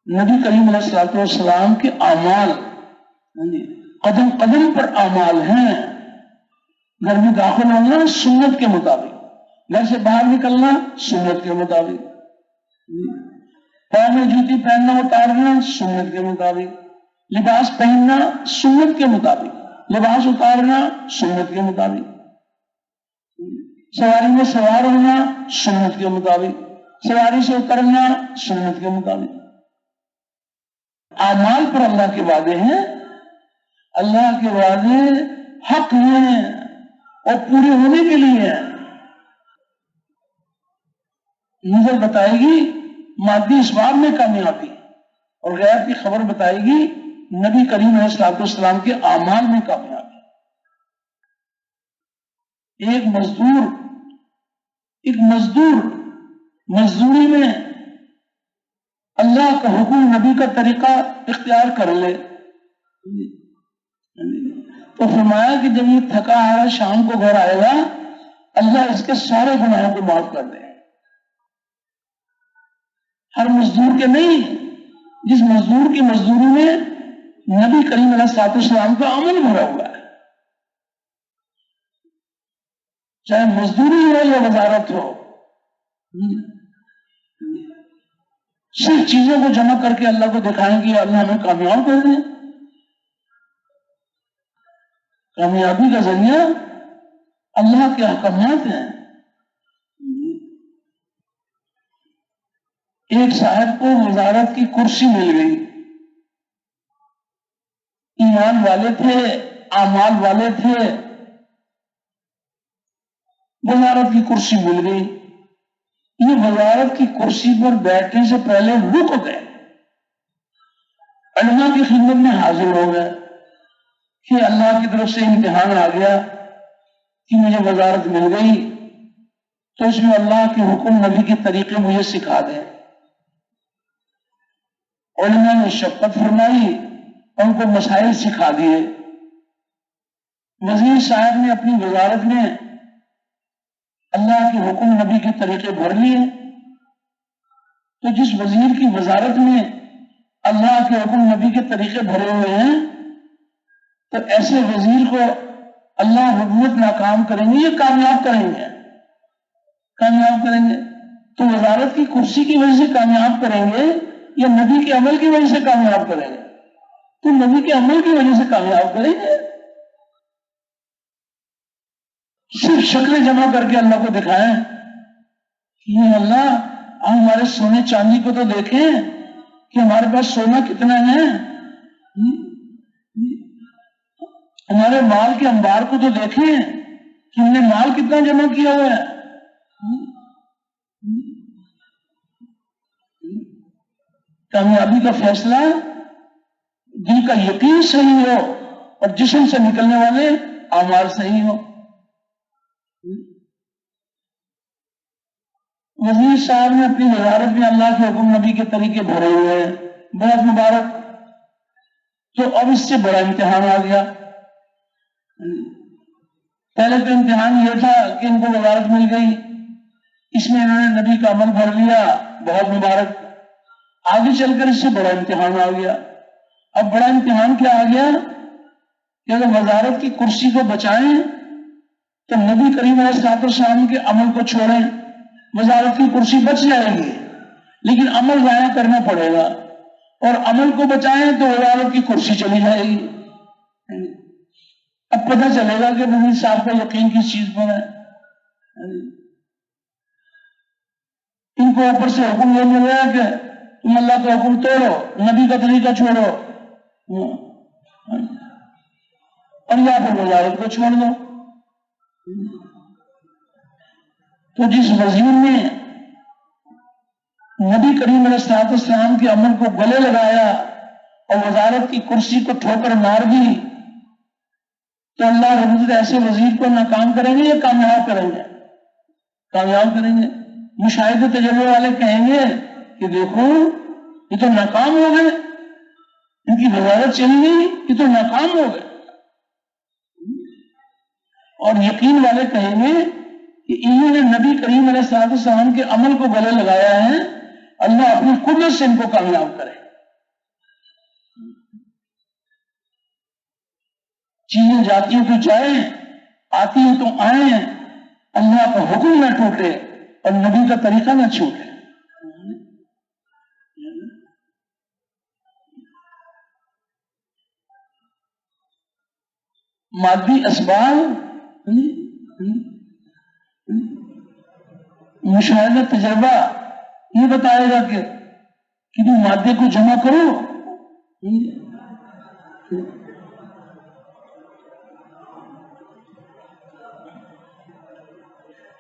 نبی کریم علیہ السلام کے اعمال قدم قدم پر اعمال ہیں. گھر میں داخل ہونا سنت کے مطابق، گھر سے باہر نکلنا سنت کے مطابق، پاؤں میں جوتی پہننا اتارنا سنت کے مطابق، لباس پہننا سنت کے مطابق، لباس اتارنا سنت کے مطابق، سواری میں سوار ہونا سنت کے مطابق، سواری سے اترنا سنت کے مطابق. اعمال پر اللہ کے وعدے ہیں. اللہ کے وعدے حق ہیں اور پورے ہونے کے لیے ہیں. نظر بتائے گی مادی اسباب میں کامیابی، اور غیب کی خبر بتائے گی نبی کریم علیہ السلام کے اعمال میں کامیابی. ایک مزدور مزدوری میں اللہ کا حکم نبی کا طریقہ اختیار کر لے تو فرمایا کہ جب یہ تھکا ہے شام کو گھر آئے گا اللہ اس کے سارے گناہوں کو معاف کر دے. ہر مزدور کے نہیں، جس مزدور کی مزدوری میں نبی کریم علیہ السلام کا عمل بھرا ہوا ہے، چاہے مزدوری ہو یا وزارت ہو، صرف چیزوں کو جمع کر کے اللہ کو دکھائیں گے اللہ ہمیں کامیاب کر دیں. کامیابی کا ذریعہ اللہ کے احکامات ہیں. ایک صاحب کو وزارت کی کرسی مل گئی، ایمان والے تھے، اعمال والے تھے، وزارت کی کرسی مل گئی. یہ وزارت کی کرسی پر بیٹھنے سے پہلے رک گئے، علماء کی خدمت میں حاضر ہو گئے کہ اللہ کی طرف سے امتحان آ گیا کہ مجھے وزارت مل گئی تو اس میں اللہ کے حکم نبی کے طریقے مجھے سکھا دیں. علماء نے شفقت فرمائی، ان کو مسائل سکھا دیے. وزیر صاحب نے اپنی وزارت میں اللہ کے حکم نبی کے طریقے بھر لیے. تو جس وزیر کی وزارت میں اللہ کے حکم نبی کے طریقے بھرے ہوئے ہیں تو ایسے وزیر کو اللہ حکومت ناکام کریں گے یا کامیاب کریں گے؟ کامیاب کریں گے. تو وزارت کی کرسی کی وجہ سے کامیاب کریں گے یا نبی کے عمل کی وجہ سے کامیاب کریں گے؟ تو نبی کے عمل کی وجہ سے کامیاب کریں گے. صرف شکلیں جمع کر کے اللہ کو دکھائیں کہ یہ اللہ ہم ہمارے سونے چاندی کو تو دیکھیں کہ ہمارے پاس سونا کتنا ہے، ہمارے مال کے انبار کو تو دیکھیں کہ ہم نے مال کتنا جمع کیا ہوا ہے. کامیابی کا فیصلہ دل کا یقین صحیح ہو اور جسم سے نکلنے والے اعمال صحیح ہو. وزیر صاحب نے اپنی وزارت میں اللہ کے حکم نبی کے طریقے بھرے ہوئے ہیں، بہت مبارک. تو اب اس سے بڑا امتحان آ گیا. پہلے تو امتحان یہ تھا کہ ان کو وزارت مل گئی، اس میں انہوں نے نبی کا عمل بھر لیا، بہت مبارک. آگے چل کر اس سے بڑا امتحان آ گیا. اب بڑا امتحان کیا آ گیا کہ اگر وزارت کی کرسی کو بچائیں تو نبی کریم علیہ السلام کے عمل کو چھوڑیں. وزارت کی کرسی بچ جائے گی لیکن عمل ضائع کرنا پڑے گا، اور عمل کو بچائیں تو وزارت کی کرسی چلی جائے گی. اب پتہ چلے گا کہ نبی صاحب کا یقین کس چیز پر ہے. ان کو اوپر سے حکم یہ مل رہا ہے کہ تم اللہ کا حکم توڑو، نبی کا طریقہ چھوڑو، اور یا پھر وزارت کو چھوڑ دو. تو جس وزیر نے نبی کریم علیہ السلام کے عمل کو گلے لگایا اور وزارت کی کرسی کو ٹھوکر مار دی تو اللہ رب العزت ایسے وزیر کو ناکام کریں گے یا کامیاب کریں گے؟ کامیاب کریں گے. مشاہدے تجربے والے کہیں گے کہ دیکھو یہ تو ناکام ہو گئے، ان کی وزارت چلی گئی، یہ تو ناکام ہو گئے. اور یقین والے کہیں گے کہ انہوں نے نبی کریم علیہ السلام کے عمل کو گلے لگایا ہے، اللہ اپنی قدرت سے ان کو کامیاب کرے. چیزیں جاتی ہیں تو جائیں، آتی ہیں تو آئیں، اللہ کا حکم نہ ٹوٹے اور نبی کا طریقہ نہ چھوٹے۔ مادی اسباب مشاہدہ تجربہ یہ بتائے گا کہ تم مادے کو جمع کرو۔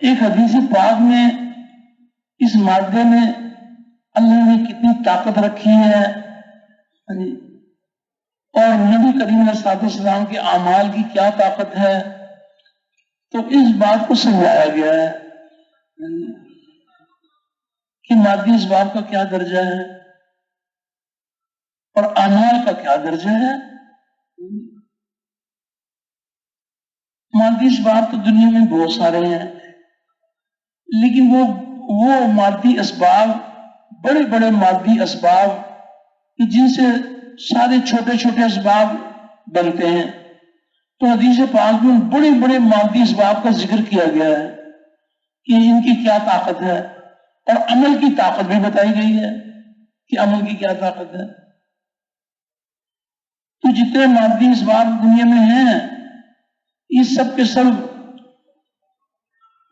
ایک حدیث پاک میں اس مادے میں اللہ نے کتنی طاقت رکھی ہے اور نبی کریم علیہ السلام کے اعمال کی کیا طاقت ہے، تو اس بات کو سمجھایا گیا ہے کہ مادی اسباب کا کیا درجہ ہے اور اعمال کا کیا درجہ ہے۔ مادی اسباب تو دنیا میں بہت سارے ہیں، لیکن وہ مادی اسباب، بڑے بڑے مادی اسباب کہ جن سے سارے چھوٹے چھوٹے اسباب بنتے ہیں، تو حدیث پاک میں بڑے بڑے مادی اسباب کا ذکر کیا گیا ہے کہ ان کی کیا طاقت ہے، اور عمل کی طاقت بھی بتائی گئی ہے کہ عمل کی کیا طاقت ہے۔ تو جتنے مادی اسباب دنیا میں ہیں یہ سب کے سب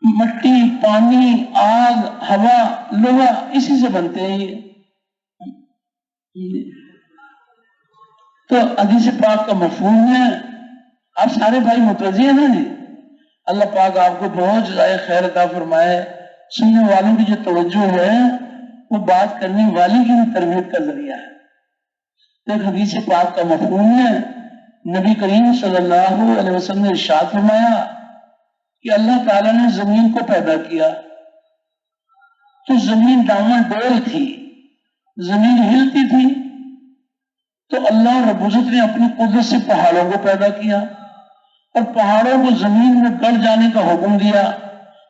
مٹی، پانی، آگ، ہوا، لوہا اسی سے بنتے ہیں یہ۔ تو حدیث پاک کا مفہوم ہے، آپ سارے بھائی متوجہ ہیں نا جی؟ اللہ پاک آپ کو بہت جزائے خیر عطا فرمائے۔ سننے والوں کی جو توجہ ہے وہ بات کرنے والی کی بھی تربیت کا ذریعہ ہے۔ ایک حدیث پاک کا مفہوم ہے، نبی کریم صلی اللہ علیہ وسلم نے ارشاد فرمایا کہ اللہ تعالیٰ نے زمین کو پیدا کیا تو زمین ڈاواں ڈول تھی، زمین ہلتی تھی، تو اللہ رب العزت نے اپنی قدرت سے پہاڑوں کو پیدا کیا اور پہاڑوں کو زمین میں گڑ جانے کا حکم دیا،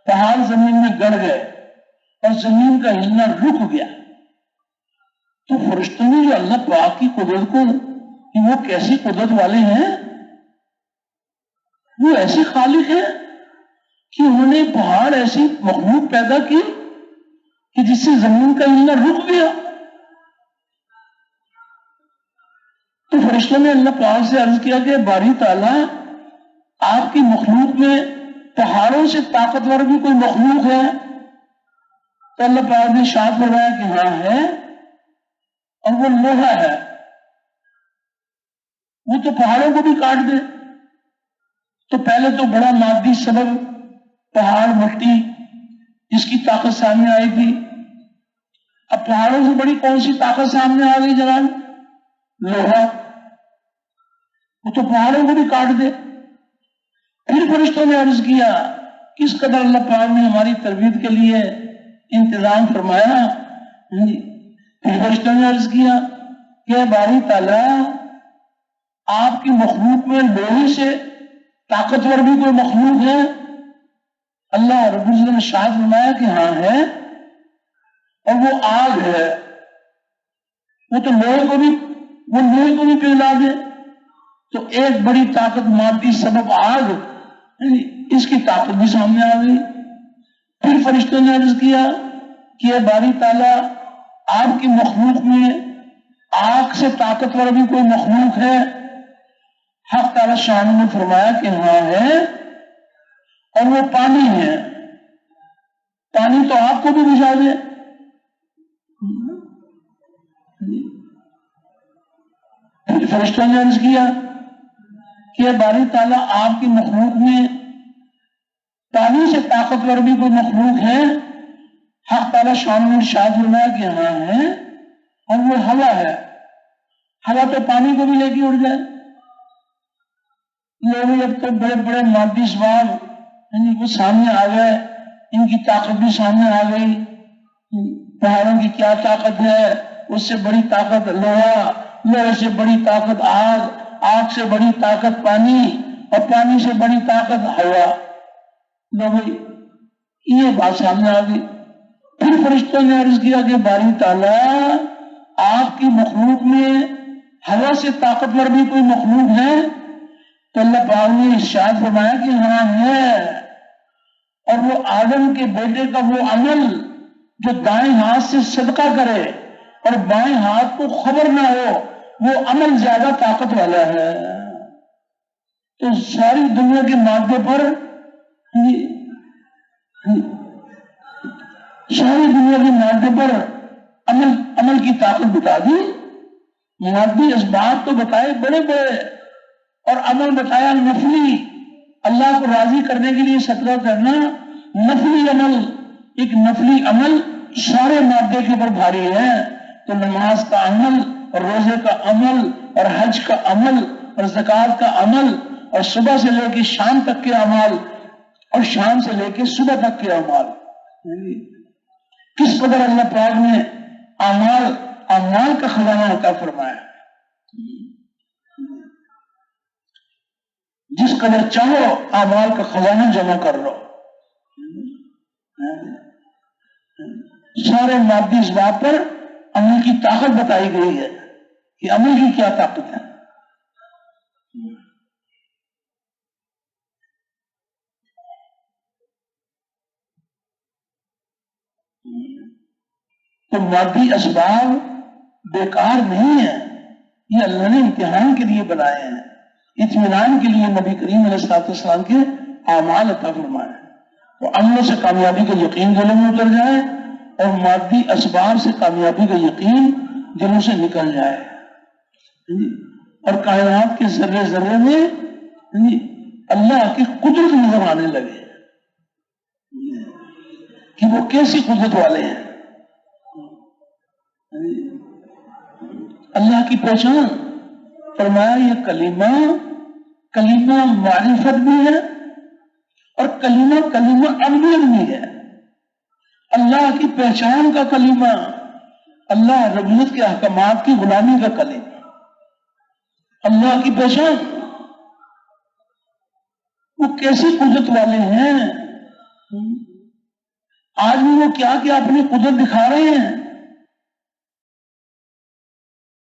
پہاڑ زمین میں گڑ گئے اور زمین کا ہلنا رک گیا۔ تو فرشتوں نے جو اللہ پاک کی قدرت کو، کہ وہ کیسی قدرت والے ہیں، وہ ایسے خالق ہیں کہ انہوں نے پہاڑ ایسی مخلوق پیدا کی کہ جس سے زمین کا ہلنا رک گیا۔ تو فرشتوں نے اللہ پاک سے عرض کیا کہ باری تعالیٰ، آپ کی مخلوق میں پہاڑوں سے طاقتور بھی کوئی مخلوق ہے؟ تو اللہ پاک نے ارشاد فرمایا کہ ہاں ہے، اور وہ لوہا ہے، وہ تو پہاڑوں کو بھی کاٹ دے۔ تو پہلے تو بڑا مادی سبب پہاڑ، مٹی، جس کی طاقت سامنے آئی تھی، اب پہاڑوں سے بڑی کون سی طاقت سامنے آ گئی جناب؟ لوہا، وہ تو پہاڑوں کو بھی کاٹ دے۔ پھر فرشتوں نے عرض کیا، کس قدر اللہ پاک نے ہماری تربیت کے لیے انتظام فرمایا۔ پھر فرشتوں نے عرض کیا کہ باری تعالیٰ، آپ کی مخلوق میں لوہے سے طاقتور بھی کوئی مخلوق ہے؟ اللہ رب العزت نے ارشاد فرمایا کہ ہاں ہے، اور وہ آگ ہے، وہ تو لوہے کو بھی پگھلا دے۔ تو ایک بڑی طاقت مادی سبب آگ، اس کی طاقت بھی سامنے آ گئی۔ پھر فرشتوں نے عرض کیا کہ باری تعالیٰ، آپ کی مخلوق میں آگ سے طاقتور بھی کوئی مخلوق ہے؟ حق تعالیٰ شان نے فرمایا کہ ہاں ہے، اور وہ پانی ہے، پانی تو آپ کو بھی بجھا دے۔ پھر فرشتوں نے عرض کیا کہ باری تعالیٰ، آپ کی مخلوق میں پانی سے طاقتور بھی کوئی مخلوق ہے؟ حق تعالیٰ شان نے ارشاد فرمایا کہ ہاں ہے، اور وہ ہوا ہے، ہوا تو پانی کو بھی لے کے اڑ جائے۔ لوگ اب تو بڑے بڑے مادی اسباب وہ سامنے آ گئے، ان کی طاقت بھی سامنے آ گئی۔ پہاڑوں کی کیا طاقت ہے، اس سے بڑی طاقت لوہا، لوہے سے بڑی طاقت آگ، آگ سے بڑی طاقت پانی، اور پانی سے بڑی طاقت ہوا۔ لوگ یہ بات سامنے آ گئی۔ پھر فرشتوں نے عرض کیا کہ باری تعالیٰ، آپ کی مخلوق میں ہوا سے طاقتور بھی کوئی مخلوق ہے؟ تو اللہ پاک نے ارشاد فرمایا کہ ہاں ہے، اور وہ آدم کے بیٹے کا وہ عمل جو دائیں ہاتھ سے صدقہ کرے اور بائیں ہاتھ کو خبر نہ ہو، وہ عمل زیادہ طاقت والا ہے۔ تو ساری دنیا کے مادے پر ساری دنیا کے مادے پر عمل کی طاقت بتا دی، مادی اسباب تو بتائے بڑے بڑے، اور عمل بتایا نفلی، اللہ کو راضی کرنے کے لیے صدقہ کرنا نفلی عمل، ایک نفلی عمل سارے مادے کے اوپر بھاری ہے۔ تو نماز کا عمل اور روزے کا عمل اور حج کا عمل اور زکوٰۃ کا عمل اور صبح سے لے کے شام تک کے اعمال اور شام سے لے کے صبح تک کے اعمال، کس قدر اللہ پاک نے اعمال کا خزانہ عطا فرمایا۔ جس قدر چاہو اعمال کا خزانہ جمع کر لو۔ سارے مادی اسباب پر عمل کی طاقت بتائی گئی ہے کہ عمل کی کیا طاقت ہے۔ تو مادی اسباب بیکار نہیں ہے، یہ اللہ نے امتحان کے لیے بنائے ہیں، اطمینان کے لیے نبی کریم علیہ السلام کے اعمال عطا فرمائے۔ تو عمل سے کامیابی کا یقین دلوں میں اتر جائے اور مادی اسباب سے کامیابی کا یقین دلوں سے نکل جائے، اور کائنات کے ذرے ذرے میں اللہ کی قدرت نظر آنے لگے کہ وہ کیسی قدرت والے ہیں۔ اللہ کی پہچان فرمایا یہ کلمہ معرفت بھی ہے اور کلمہ عملیت بھی ہے۔ اللہ کی پہچان کا کلمہ، اللہ ربوبیت کے احکامات کی غلامی کا کلمہ، اللہ کی پہچان، وہ کیسی قدرت والے ہیں، آج بھی وہ کیا کیا اپنی قدرت دکھا رہے ہیں۔